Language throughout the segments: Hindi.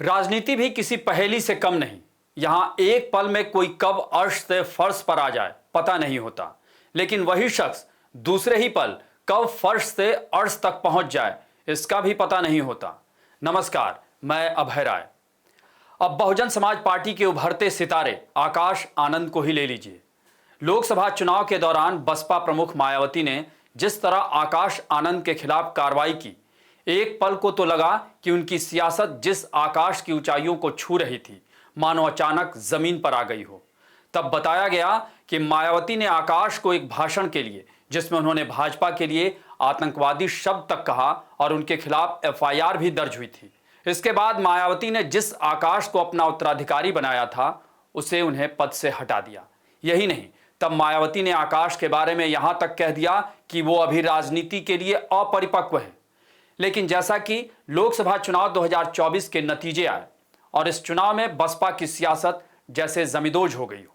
राजनीति भी किसी पहेली से कम नहीं। यहां एक पल में कोई कब अर्श से फर्श पर आ जाए पता नहीं होता, लेकिन वही शख्स दूसरे ही पल कब फर्श से अर्श तक पहुंच जाए इसका भी पता नहीं होता। नमस्कार, मैं अभय राय। अब बहुजन समाज पार्टी के उभरते सितारे आकाश आनंद को ही ले लीजिए। लोकसभा चुनाव के दौरान बसपा प्रमुख मायावती ने जिस तरह आकाश आनंद के खिलाफ कार्रवाई की, एक पल को तो लगा कि उनकी सियासत जिस आकाश की ऊंचाइयों को छू रही थी मानो अचानक जमीन पर आ गई हो। तब बताया गया कि मायावती ने आकाश को एक भाषण के लिए, जिसमें उन्होंने भाजपा के लिए आतंकवादी शब्द तक कहा और उनके खिलाफ एफआईआर भी दर्ज हुई थी। इसके बाद मायावती ने जिस आकाश को अपना उत्तराधिकारी बनाया था उसे उन्हें पद से हटा दिया। यही नहीं, तब मायावती ने आकाश के बारे में यहां तक कह दिया कि वो अभी राजनीति के लिए अपरिपक्व है। लेकिन जैसा कि लोकसभा चुनाव 2024 के नतीजे आए और इस चुनाव में बसपा की सियासत जैसे जमींदोज हो गई हो।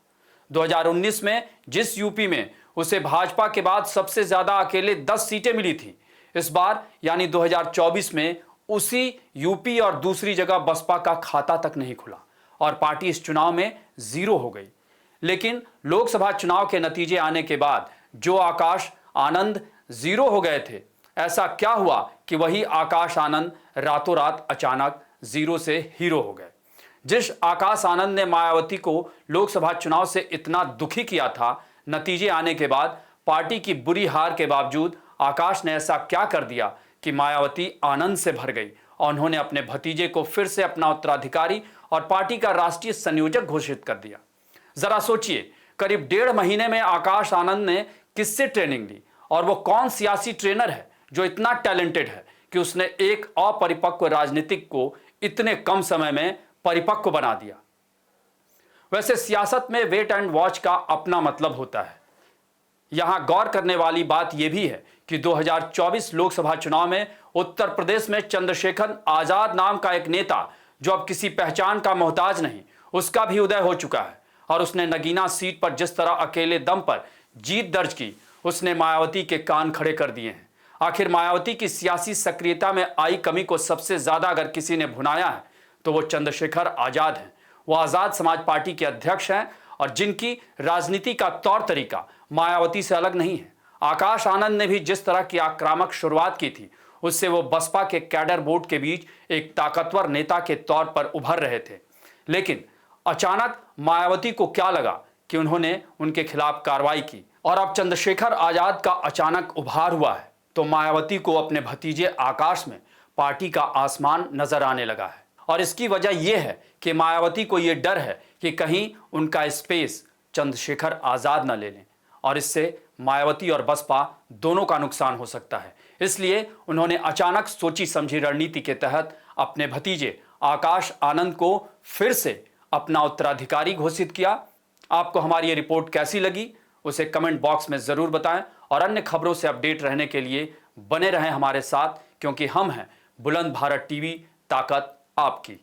2019 में जिस यूपी में उसे भाजपा के बाद सबसे ज्यादा अकेले 10 सीटें मिली थी, इस बार यानी 2024 में उसी यूपी और दूसरी जगह बसपा का खाता तक नहीं खुला और पार्टी इस चुनाव में जीरो हो गई। लेकिन लोकसभा चुनाव के नतीजे आने के बाद जो आकाश आनंद जीरो हो गए थे, ऐसा क्या हुआ कि वही आकाश आनंद रातों रात अचानक जीरो से हीरो हो गए। जिस आकाश आनंद ने मायावती को लोकसभा चुनाव से इतना दुखी किया था, नतीजे आने के बाद पार्टी की बुरी हार के बावजूद आकाश ने ऐसा क्या कर दिया कि मायावती आनंद से भर गई और उन्होंने अपने भतीजे को फिर से अपना उत्तराधिकारी और पार्टी का राष्ट्रीय संयोजक घोषित कर दिया। जरा सोचिए, करीब 1.5 महीने में आकाश आनंद ने किससे ट्रेनिंग ली और वो कौन सियासी ट्रेनर है जो इतना टैलेंटेड है कि उसने एक अपरिपक्व राजनीतिक को इतने कम समय में परिपक्व बना दिया। वैसे सियासत में वेट एंड वॉच का अपना मतलब होता है। यहां गौर करने वाली बात यह भी है कि 2024 लोकसभा चुनाव में उत्तर प्रदेश में चंद्रशेखर आजाद नाम का एक नेता, जो अब किसी पहचान का मोहताज नहीं, उसका भी उदय हो चुका है और उसने नगीना सीट पर जिस तरह अकेले दम पर जीत दर्ज की, उसने मायावती के कान खड़े कर दिए हैं। आखिर मायावती की सियासी सक्रियता में आई कमी को सबसे ज्यादा अगर किसी ने भुनाया है तो वो चंद्रशेखर आजाद हैं। वो आजाद समाज पार्टी के अध्यक्ष हैं और जिनकी राजनीति का तौर तरीका मायावती से अलग नहीं है। आकाश आनंद ने भी जिस तरह की आक्रामक शुरुआत की थी, उससे वो बसपा के कैडर बोर्ड के बीच एक ताकतवर नेता के तौर पर उभर रहे थे। लेकिन अचानक मायावती को क्या लगा कि उन्होंने उनके खिलाफ कार्रवाई की और अब चंद्रशेखर आजाद का अचानक उभार हुआ है तो मायावती को अपने भतीजे आकाश में पार्टी का आसमान नजर आने लगा है। और इसकी वजह यह है कि मायावती को यह डर है कि कहीं उनका स्पेस चंद्रशेखर आजाद न ले लें और इससे मायावती और बसपा दोनों का नुकसान हो सकता है। इसलिए उन्होंने अचानक सोची समझी रणनीति के तहत अपने भतीजे आकाश आनंद को फिर से अपना उत्तराधिकारी घोषित किया। आपको हमारी ये रिपोर्ट कैसी लगी उसे कमेंट बॉक्स में जरूर बताएं और अन्य खबरों से अपडेट रहने के लिए बने रहें हमारे साथ, क्योंकि हम हैं बुलंद भारत टीवी, ताकत आपकी।